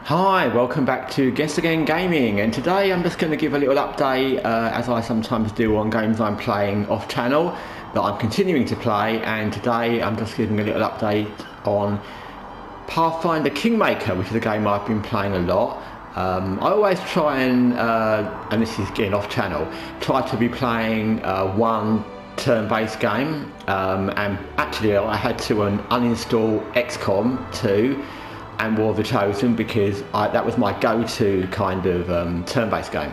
Hi, welcome back to Guessagaingaming, and today I'm just going to give a little update as I sometimes do on games I'm playing off channel that I'm continuing to play, and today I'm just giving a little update on Pathfinder Kingmaker, which is a game I've been playing a lot. I always try and this is getting off channel, try to be playing one turn-based game, and actually I had to uninstall XCOM 2 and War of the Chosen because that was my go-to kind of turn-based game.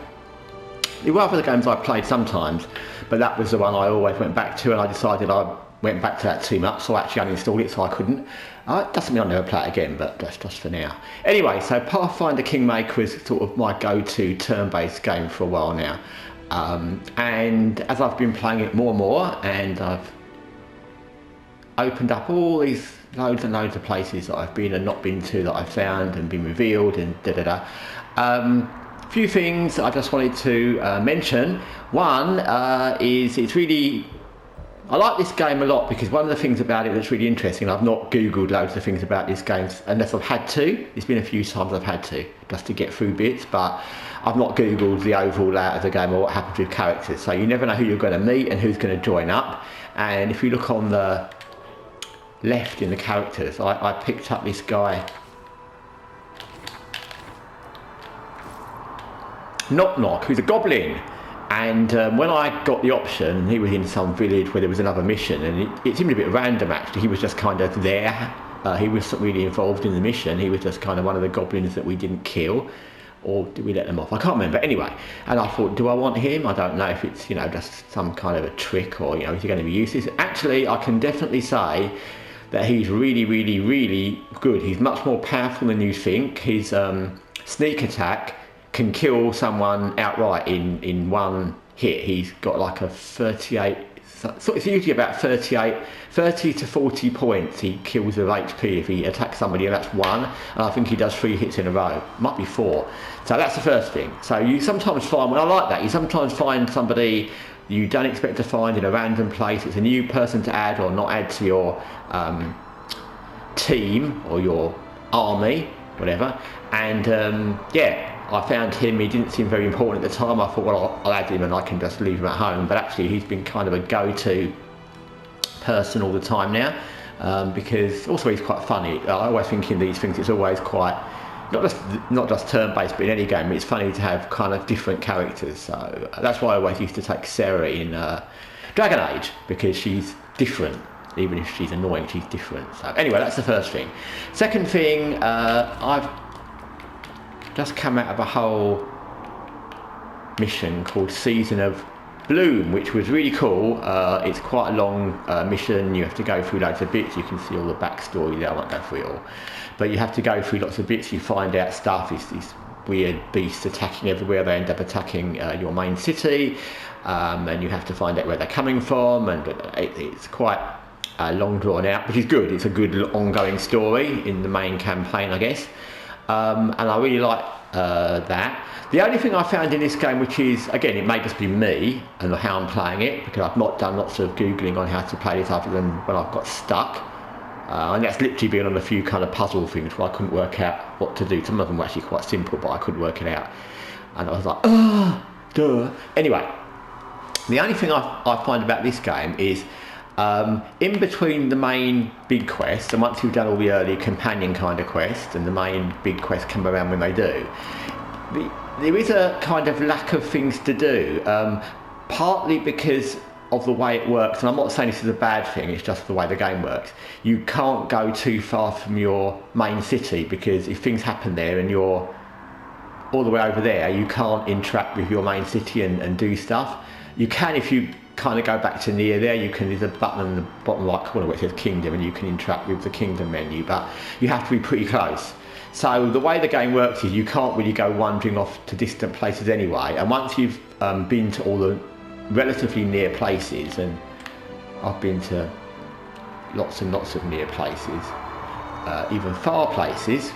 There were other games I played sometimes, but that was the one I always went back to, and I decided I went back to that too much, so I actually uninstalled it so I couldn't. It doesn't mean I'll never play it again, but that's just for now. Anyway, so Pathfinder Kingmaker is sort of my go-to turn-based game for a while now. And as I've been playing it more and more, and I've opened up all these loads and loads of places that I've been and not been to that I've found and been revealed and few things I just wanted to mention. One is I like this game a lot because one of the things about it that's really interesting, I've not googled loads of things about this game unless I've had to. It's been a few times I've had to just to get through bits, but I've not googled the overall layout of the game or what happens with characters, so you never know who you're going to meet and who's going to join up. And if you look on the left in the characters, I picked up this guy Knock Knock, who's a goblin, and when I got the option, he was in some village where there was another mission, and it seemed a bit random actually. He was just kind of there, he wasn't really involved in the mission, he was just kind of one of the goblins that we didn't kill, or did we let them off? I can't remember. Anyway, and I thought, do I want him? I don't know if it's, just some kind of a trick, or is he going to be useless? Actually, I can definitely say that he's really, really, really good. He's much more powerful than you think. His sneak attack can kill someone outright in one hit. He's got like a 38, so it's usually about 30 to 40 points he kills with HP if he attacks somebody, and that's one. And I think he does 3 hits in a row, might be 4. So that's the first thing. So you sometimes find, when I like that, you sometimes find somebody you don't expect to find in a random place. It's a new person to add or not add to your team or your army, whatever. And I found him. He didn't seem very important at the time. I thought, well, I'll add him and I can just leave him at home. But actually, he's been kind of a go-to person all the time now, because also he's quite funny. I always think in these things it's always quite not just turn-based, but in any game it's funny to have kind of different characters. So that's why I always used to take Sarah in Dragon Age, because she's different. Even if she's annoying, she's different. So anyway, that's the first thing. Second thing, I've just come out of a whole mission called Season of Bloom, which was really cool. It's quite a long mission. You have to go through loads of bits. You can see all the backstory there. I won't go through it all, but you have to go through lots of bits. You find out stuff. It's these weird beasts attacking everywhere. They end up attacking your main city, and you have to find out where they're coming from, and it's quite long drawn out, which is good. It's a good ongoing story in the main campaign, I guess, and I really like that. The only thing I found in this game, which is, again, it may just be me and how I'm playing it, because I've not done lots of googling on how to play this other than when I've got stuck, and that's literally been on a few kind of puzzle things where I couldn't work out what to do. Some of them were actually quite simple, but I couldn't work it out, and I was like, duh. Anyway, the only thing I find about this game is in between the main big quest, and once you've done all the early companion kind of quests and the main big quests come around when they do, there is a kind of lack of things to do, partly because of the way it works, and I'm not saying this is a bad thing, it's just the way the game works. You can't go too far from your main city, because if things happen there and you're all the way over there, you can't interact with your main city and do stuff. You can if you kind of go back to near there. There's a button in the bottom right corner where it says Kingdom, and you can interact with the Kingdom menu, but you have to be pretty close. So the way the game works is you can't really go wandering off to distant places anyway, and once you've been to all the relatively near places, and I've been to lots and lots of near places, even far places,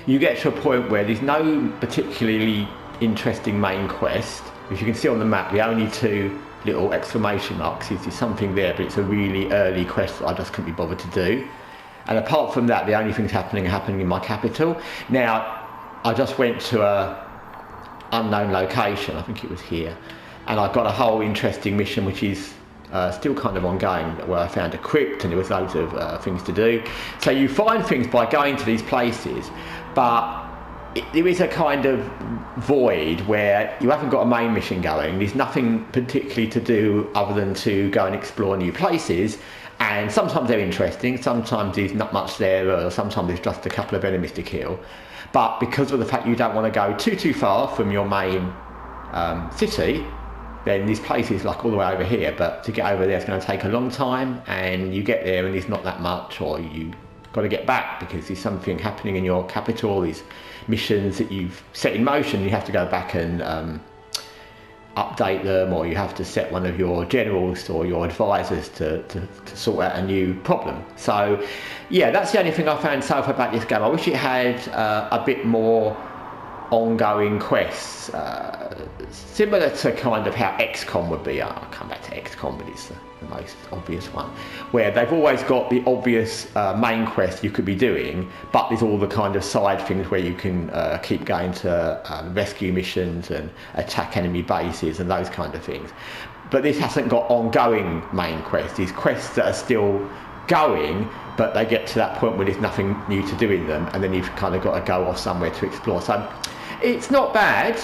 you get to a point where there's no particularly interesting main quest. If you can see on the map, the only 2 little exclamation marks is there's something there, but it's a really early quest that I just couldn't be bothered to do. And apart from that, the only things happening are happening in my capital. Now, I just went to a unknown location, I think it was here, and I got a whole interesting mission which is still kind of ongoing, where I found a crypt and there was loads of things to do. So you find things by going to these places, but there is a kind of void where you haven't got a main mission going. There's nothing particularly to do other than to go and explore new places, and sometimes they're interesting, sometimes there's not much there, or sometimes there's just a couple of enemies to kill. But because of the fact you don't want to go too far from your main city, then this place is like all the way over here, but to get over there it's going to take a long time, and you get there and there's not that much, or you got to get back because there's something happening in your capital, these missions that you've set in motion, you have to go back and update them, or you have to set one of your generals or your advisors to sort out a new problem. So yeah, that's the only thing I found so far about this game. I wish it had a bit more ongoing quests, similar to kind of how XCOM would be. I'll come back to XCOM, but it's the most obvious one, where they've always got the obvious main quest you could be doing, but there's all the kind of side things where you can keep going to rescue missions and attack enemy bases and those kind of things. But this hasn't got ongoing main quests. These quests that are still going, but they get to that point where there's nothing new to do in them, and then you've kind of got to go off somewhere to explore. So it's not bad,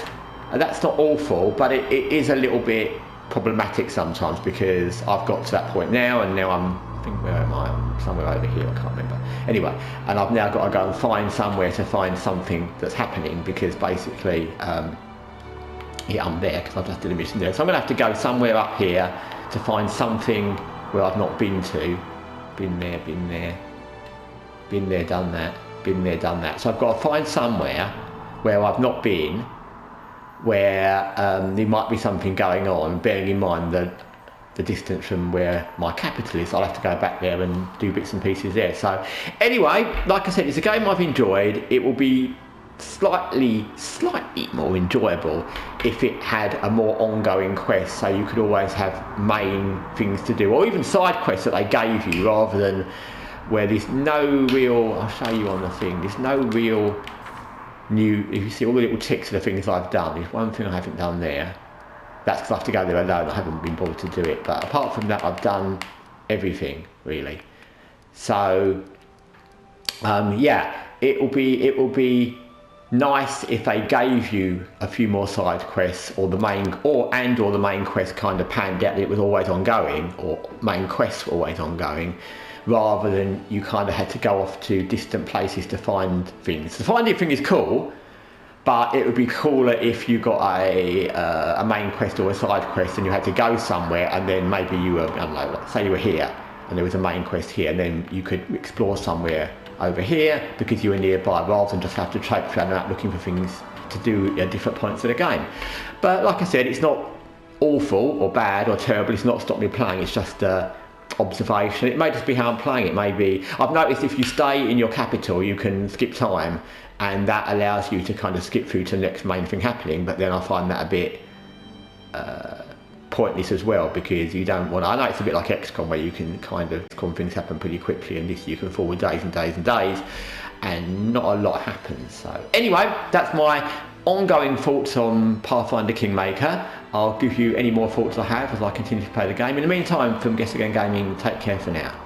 that's not awful, but it is a little bit problematic sometimes, because I've got to that point now, and now I think, where am I? I'm somewhere over here, I can't remember. Anyway, and I've now got to go and find somewhere to find something that's happening, because basically, yeah, I'm there because I've just did a mission there. So I'm going to have to go somewhere up here to find something where I've not been to. Been there, done that. So I've got to find somewhere where I've not been, where there might be something going on, bearing in mind the distance from where my capital is. I'll have to go back there and do bits and pieces there. So anyway, like I said, it's a game I've enjoyed. It will be slightly more enjoyable if it had a more ongoing quest, so you could always have main things to do, or even side quests that they gave you, rather than where there's no real, I'll show you on the thing, there's no real new, if you see all the little ticks of the things I've done, there's one thing I haven't done there. That's because I have to go there alone, I haven't been bothered to do it, but apart from that I've done everything really. So yeah, it will be nice if they gave you a few more side quests, or the main quest kind of panned out that it was always ongoing, or main quests were always ongoing, rather than you kind of had to go off to distant places to find things. The finding thing is cool, but it would be cooler if you got a main quest or a side quest and you had to go somewhere, and then maybe you were, I don't know, like, say you were here and there was a main quest here, and then you could explore somewhere over here because you were nearby, rather than just have to traipse around and out looking for things to do at different points of the game. But like I said, it's not awful or bad or terrible, it's not stopped me playing, it's just observation. It may just be how I'm playing. It may be, I've noticed if you stay in your capital you can skip time, and that allows you to kind of skip through to the next main thing happening, but then I find that a bit pointless as well, because you don't want to, I know it's a bit like XCOM where you can kind of, things happen pretty quickly, and this you can forward days and days and days and not a lot happens. So anyway, that's my ongoing thoughts on Pathfinder Kingmaker. I'll give you any more thoughts I have as I continue to play the game. In the meantime, from Guessagaingaming, take care for now.